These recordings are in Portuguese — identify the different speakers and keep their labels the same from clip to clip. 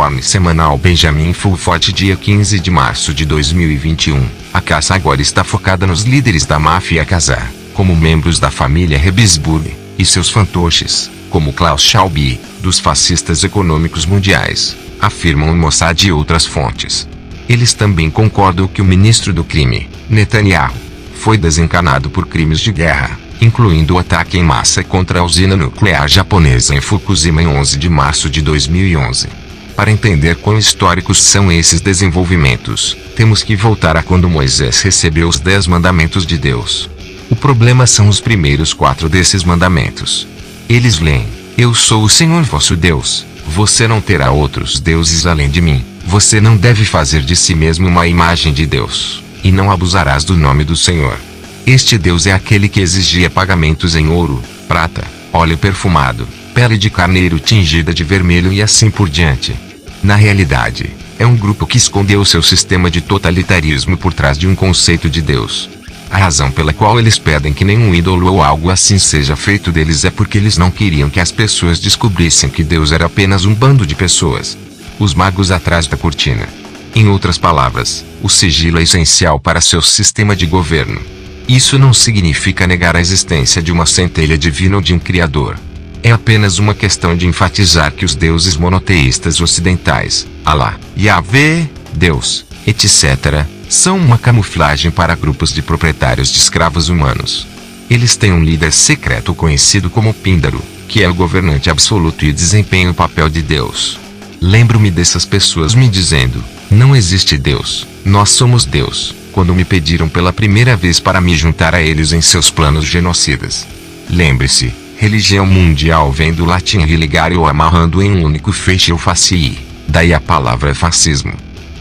Speaker 1: Informe semanal Benjamin Fulford, dia 15 de março de 2021. A caça agora está focada nos líderes da máfia Khazar, como membros da família Habsburg, e seus fantoches, como Klaus Schwab, dos fascistas econômicos mundiais, afirmam o Mossad e outras fontes. Eles também concordam que o ministro do crime, Netanyahu, foi desencanado por crimes de guerra, incluindo o ataque em massa contra a usina nuclear japonesa em Fukushima em 11 de março de 2011. Para entender quão históricos são esses desenvolvimentos, temos que voltar a quando Moisés recebeu os 10 mandamentos de Deus. O problema são os primeiros 4 desses mandamentos. Eles leem: Eu sou o Senhor vosso Deus, você não terá outros deuses além de mim, você não deve fazer de si mesmo uma imagem de Deus, e não abusarás do nome do Senhor. Este Deus é aquele que exigia pagamentos em ouro, prata, óleo perfumado, pele de carneiro tingida de vermelho e assim por diante. Na realidade, é um grupo que escondeu seu sistema de totalitarismo por trás de um conceito de Deus. A razão pela qual eles pedem que nenhum ídolo ou algo assim seja feito deles é porque eles não queriam que as pessoas descobrissem que Deus era apenas um bando de pessoas. Os magos atrás da cortina. Em outras palavras, o sigilo é essencial para seu sistema de governo. Isso não significa negar a existência de uma centelha divina ou de um Criador. É apenas uma questão de enfatizar que os deuses monoteístas ocidentais, Alá, Yahvé, Deus, etc., são uma camuflagem para grupos de proprietários de escravos humanos. Eles têm um líder secreto conhecido como Píndaro, que é o governante absoluto e desempenha o papel de Deus. Lembro-me dessas pessoas me dizendo: não existe Deus, nós somos Deus, quando me pediram pela primeira vez para me juntar a eles em seus planos genocidas. Lembre-se, religião mundial vem do latim religare ou amarrando em um único feixe ou facii, daí a palavra fascismo.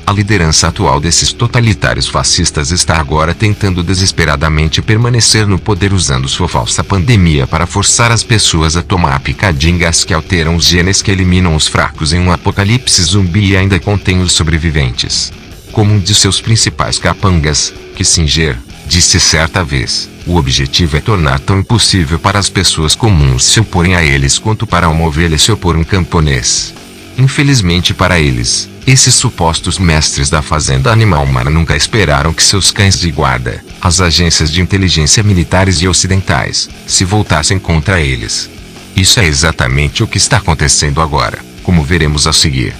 Speaker 1: A liderança atual desses totalitários fascistas está agora tentando desesperadamente permanecer no poder usando sua falsa pandemia para forçar as pessoas a tomar picadinhas que alteram os genes que eliminam os fracos em um apocalipse zumbi e ainda contém os sobreviventes. Como um de seus principais capangas, Kissinger, disse certa vez, o objetivo é tornar tão impossível para as pessoas comuns se oporem a eles quanto para uma ovelha se opor a um camponês. Infelizmente para eles, esses supostos mestres da fazenda animal humana nunca esperaram que seus cães de guarda, as agências de inteligência militares e ocidentais, se voltassem contra eles. Isso é exatamente o que está acontecendo agora, como veremos a seguir.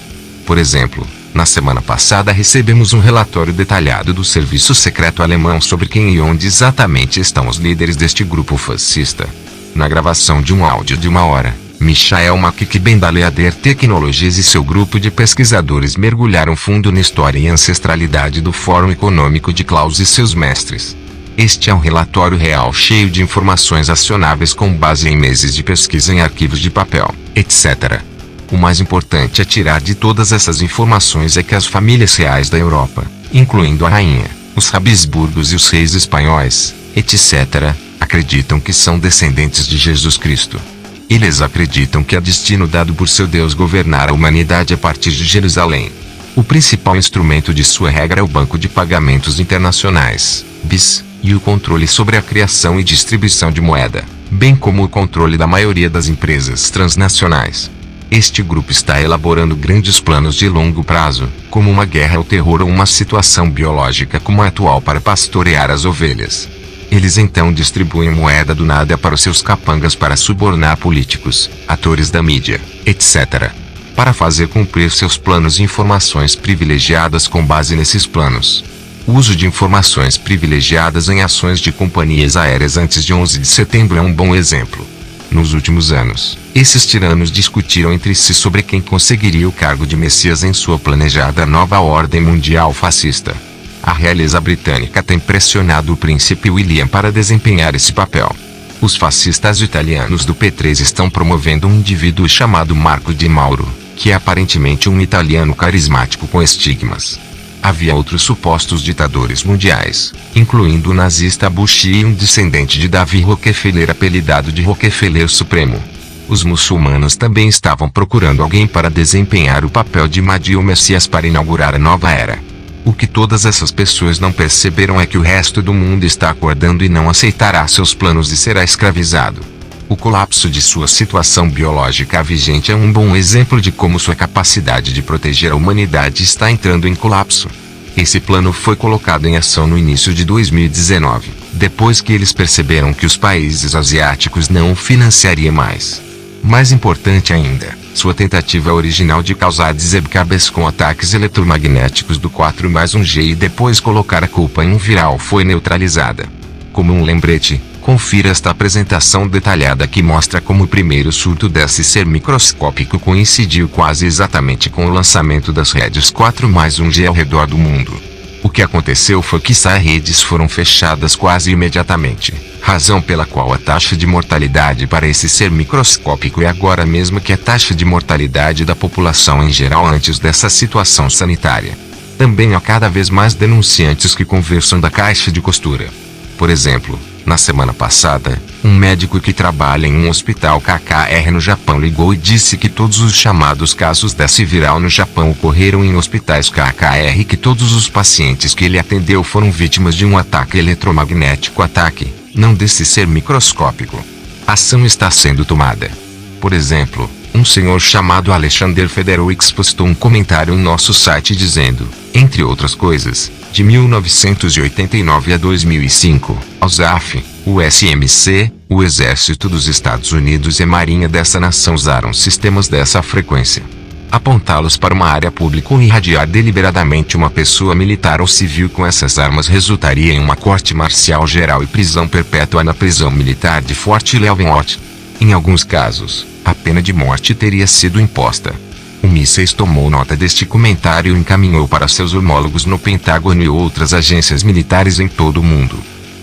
Speaker 1: Por exemplo, na semana passada recebemos um relatório detalhado do serviço secreto alemão sobre quem e onde exatamente estão os líderes deste grupo fascista. Na gravação de um áudio de 1 hora, Michael McKibben da Leader Technologies e seu grupo de pesquisadores mergulharam fundo na história e ancestralidade do Fórum Econômico de Klaus e seus mestres. Este é um relatório real cheio de informações acionáveis com base em meses de pesquisa em arquivos de papel, etc. O mais importante a tirar de todas essas informações é que as famílias reais da Europa, incluindo a rainha, os Habsburgos e os reis espanhóis, etc., acreditam que são descendentes de Jesus Cristo. Eles acreditam que é destino dado por seu Deus governar a humanidade a partir de Jerusalém. O principal instrumento de sua regra é o Banco de Pagamentos Internacionais, BIS, e o controle sobre a criação e distribuição de moeda, bem como o controle da maioria das empresas transnacionais. Este grupo está elaborando grandes planos de longo prazo, como uma guerra ao terror ou uma situação biológica como a atual para pastorear as ovelhas. Eles então distribuem moeda do nada para os seus capangas para subornar políticos, atores da mídia, etc. Para fazer cumprir seus planos e informações privilegiadas com base nesses planos. O uso de informações privilegiadas em ações de companhias aéreas antes de 11 de setembro é um bom exemplo. Nos últimos anos, esses tiranos discutiram entre si sobre quem conseguiria o cargo de Messias em sua planejada nova ordem mundial fascista. A realeza britânica tem pressionado o príncipe William para desempenhar esse papel. Os fascistas italianos do P3 estão promovendo um indivíduo chamado Marco Di Mauro, que é aparentemente um italiano carismático com estigmas. Havia outros supostos ditadores mundiais, incluindo o nazista Bush e um descendente de Davi Rockefeller apelidado de Rockefeller Supremo. Os muçulmanos também estavam procurando alguém para desempenhar o papel de Mahdi ou Messias para inaugurar a nova era. O que todas essas pessoas não perceberam é que o resto do mundo está acordando e não aceitará seus planos e será escravizado. O colapso de sua situação biológica vigente é um bom exemplo de como sua capacidade de proteger a humanidade está entrando em colapso. Esse plano foi colocado em ação no início de 2019, depois que eles perceberam que os países asiáticos não o financiariam mais. Mais importante ainda, sua tentativa original de causar dizebcabes com ataques eletromagnéticos do 4+1G e depois colocar a culpa em um viral foi neutralizada. Como um lembrete, confira esta apresentação detalhada que mostra como o primeiro surto desse ser microscópico coincidiu quase exatamente com o lançamento das redes 4+1G ao redor do mundo. O que aconteceu foi que essas redes foram fechadas quase imediatamente, razão pela qual a taxa de mortalidade para esse ser microscópico é agora a mesma que a taxa de mortalidade da população em geral antes dessa situação sanitária. Também há cada vez mais denunciantes que conversam da caixa de costura. Por exemplo, na semana passada, um médico que trabalha em um hospital KKR no Japão ligou e disse que todos os chamados casos desse viral no Japão ocorreram em hospitais KKR e que todos os pacientes que ele atendeu foram vítimas de um ataque eletromagnético não desse ser microscópico. A ação está sendo tomada. Por exemplo, um senhor chamado Alexander Federowicz postou um comentário em nosso site dizendo, entre outras coisas, de 1989 a 2005, a USAF, o SMC, o Exército dos Estados Unidos e a Marinha dessa nação usaram sistemas dessa frequência. Apontá-los para uma área pública ou irradiar deliberadamente uma pessoa militar ou civil com essas armas resultaria em uma corte marcial geral e prisão perpétua na prisão militar de Fort Leavenworth. Em alguns casos, a pena de morte teria sido imposta. O mísseis tomou nota deste comentário e encaminhou para seus homólogos no Pentágono e outras agências militares em todo o mundo.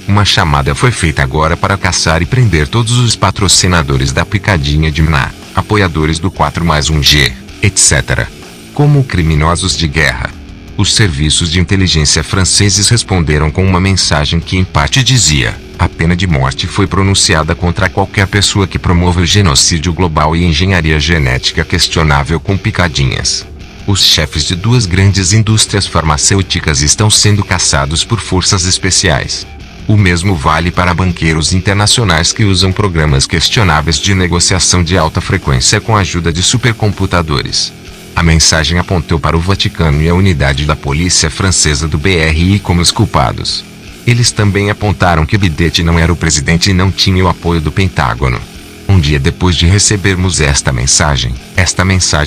Speaker 1: Uma chamada foi feita agora para caçar e prender todos os patrocinadores da picadinha de Mna, apoiadores do 4+1G, etc. Como criminosos de guerra. Os serviços de inteligência franceses responderam com uma mensagem que em parte dizia: a pena de morte foi pronunciada contra qualquer pessoa que promova o genocídio global e engenharia genética questionável com picadinhas. Os chefes de duas grandes indústrias farmacêuticas estão sendo caçados por forças especiais. O mesmo vale para banqueiros internacionais que usam programas questionáveis de negociação de alta frequência com a ajuda de supercomputadores. A mensagem apontou para o Vaticano e a unidade da polícia francesa do BRI como os culpados. Eles também apontaram que Bidete não era o presidente e não tinha o apoio do Pentágono. Um dia depois de recebermos esta mensagem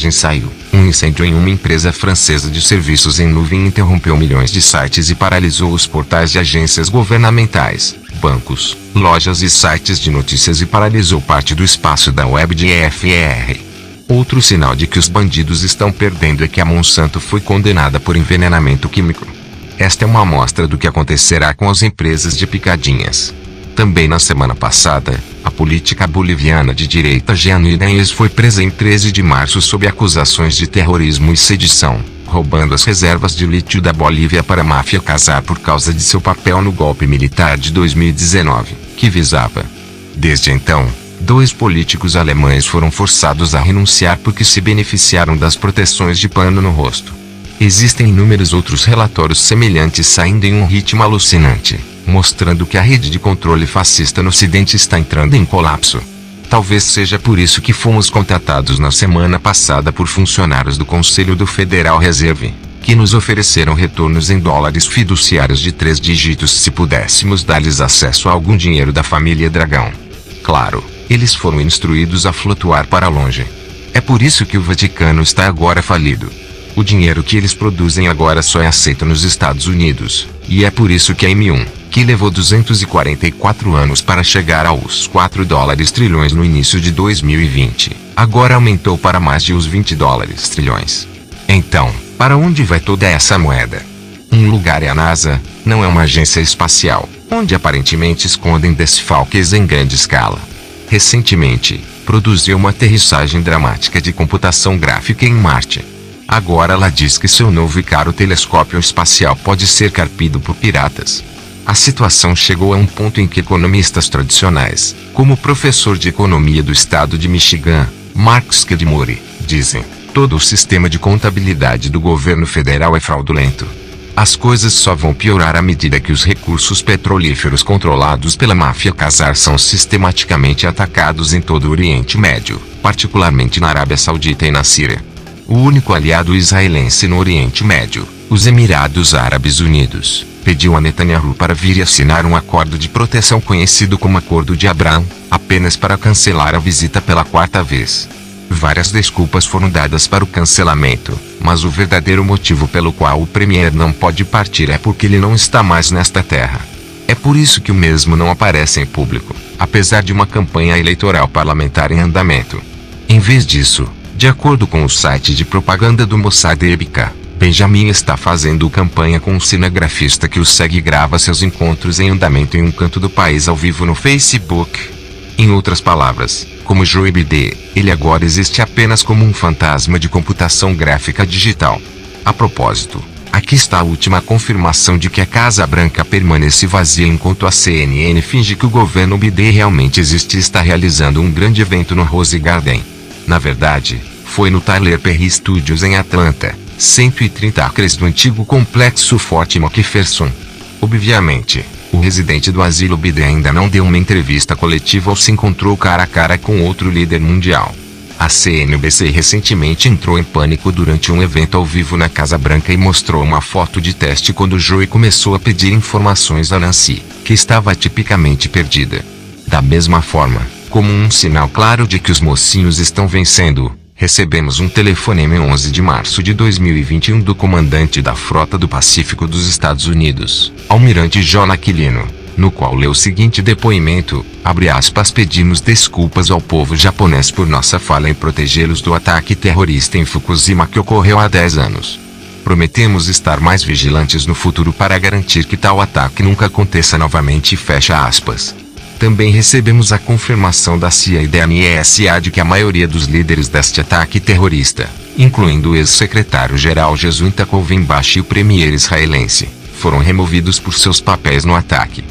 Speaker 1: saiu. Um incêndio em uma empresa francesa de serviços em nuvem interrompeu milhões de sites e paralisou os portais de agências governamentais, bancos, lojas e sites de notícias e paralisou parte do espaço da web de EFR. Outro sinal de que os bandidos estão perdendo é que a Monsanto foi condenada por envenenamento químico. Esta é uma amostra do que acontecerá com as empresas de picadinhas. Também na semana passada, a política boliviana de direita Jean Inés foi presa em 13 de março sob acusações de terrorismo e sedição, roubando as reservas de lítio da Bolívia para a máfia Casar por causa de seu papel no golpe militar de 2019, que visava. Desde então, 2 políticos alemães foram forçados a renunciar porque se beneficiaram das proteções de pano no rosto. Existem inúmeros outros relatórios semelhantes saindo em um ritmo alucinante, mostrando que a rede de controle fascista no Ocidente está entrando em colapso. Talvez seja por isso que fomos contatados na semana passada por funcionários do Conselho do Federal Reserve, que nos ofereceram retornos em dólares fiduciários de 3 dígitos se pudéssemos dar-lhes acesso a algum dinheiro da família Dragão. Claro, eles foram instruídos a flutuar para longe. É por isso que o Vaticano está agora falido. O dinheiro que eles produzem agora só é aceito nos Estados Unidos, e é por isso que a M1, que levou 244 anos para chegar aos 4 dólares trilhões no início de 2020, agora aumentou para mais de os 20 dólares trilhões. Então, para onde vai toda essa moeda? Um lugar é a NASA, não é uma agência espacial, onde aparentemente escondem desfalques em grande escala. Recentemente, produziu uma aterrissagem dramática de computação gráfica em Marte. Agora ela diz que seu novo e caro telescópio espacial pode ser carpido por piratas. A situação chegou a um ponto em que economistas tradicionais, como o professor de economia do estado de Michigan, Mark Skidmore, dizem: todo o sistema de contabilidade do governo federal é fraudulento. As coisas só vão piorar à medida que os recursos petrolíferos controlados pela máfia Khazar são sistematicamente atacados em todo o Oriente Médio, particularmente na Arábia Saudita e na Síria. O único aliado israelense no Oriente Médio, os Emirados Árabes Unidos, pediu a Netanyahu para vir e assinar um acordo de proteção conhecido como Acordo de Abraham, apenas para cancelar a visita pela quarta vez. Várias desculpas foram dadas para o cancelamento, mas o verdadeiro motivo pelo qual o premier não pode partir é porque ele não está mais nesta terra. É por isso que o mesmo não aparece em público, apesar de uma campanha eleitoral parlamentar em andamento. Em vez disso, de acordo com o site de propaganda do Mossad Ebica, Benjamin está fazendo campanha com um cinegrafista que o segue e grava seus encontros em andamento em um canto do país ao vivo no Facebook. Em outras palavras, como Joe Biden, ele agora existe apenas como um fantasma de computação gráfica digital. A propósito, aqui está a última confirmação de que a Casa Branca permanece vazia enquanto a CNN finge que o governo Biden realmente existe e está realizando um grande evento no Rose Garden. Na verdade, foi no Tyler Perry Studios em Atlanta, 130 acres do antigo complexo Fort McPherson. Obviamente, o residente do asilo Biden ainda não deu uma entrevista coletiva ou se encontrou cara a cara com outro líder mundial. A CNBC recentemente entrou em pânico durante um evento ao vivo na Casa Branca e mostrou uma foto de teste quando Joe começou a pedir informações a Nancy, que estava tipicamente perdida. Da mesma forma, como um sinal claro de que os mocinhos estão vencendo, recebemos um telefonema em 11 de março de 2021 do comandante da Frota do Pacífico dos Estados Unidos, Almirante John Aquilino, no qual leu o seguinte depoimento, abre aspas, pedimos desculpas ao povo japonês por nossa falha em protegê-los do ataque terrorista em Fukushima que ocorreu há 10 anos. Prometemos estar mais vigilantes no futuro para garantir que tal ataque nunca aconteça novamente, fecha aspas. Também recebemos a confirmação da CIA e da NSA de que a maioria dos líderes deste ataque terrorista, incluindo o ex-secretário-geral Jesuíta Kovenbashi e o premier israelense, foram removidos por seus papéis no ataque.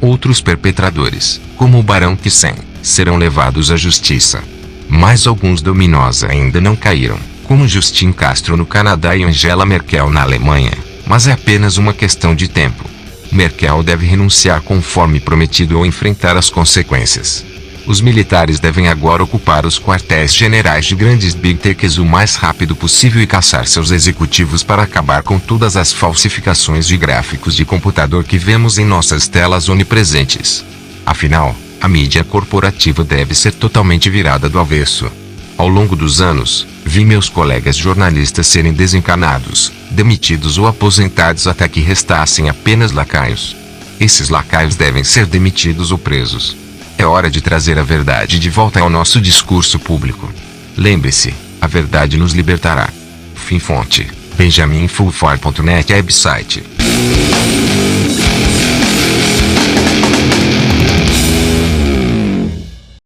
Speaker 1: Outros perpetradores, como o Barão Kissen, serão levados à justiça. Mas alguns dominós ainda não caíram, como Justin Castro no Canadá e Angela Merkel na Alemanha, mas é apenas uma questão de tempo. Merkel deve renunciar conforme prometido ou enfrentar as consequências. Os militares devem agora ocupar os quartéis generais de grandes big techs o mais rápido possível e caçar seus executivos para acabar com todas as falsificações de gráficos de computador que vemos em nossas telas onipresentes. Afinal, a mídia corporativa deve ser totalmente virada do avesso. Ao longo dos anos, vi meus colegas jornalistas serem desencanados, demitidos ou aposentados até que restassem apenas lacaios. Esses lacaios devem ser demitidos ou presos. É hora de trazer a verdade de volta ao nosso discurso público. Lembre-se, a verdade nos libertará. Fim fonte, benjaminfulford.net website.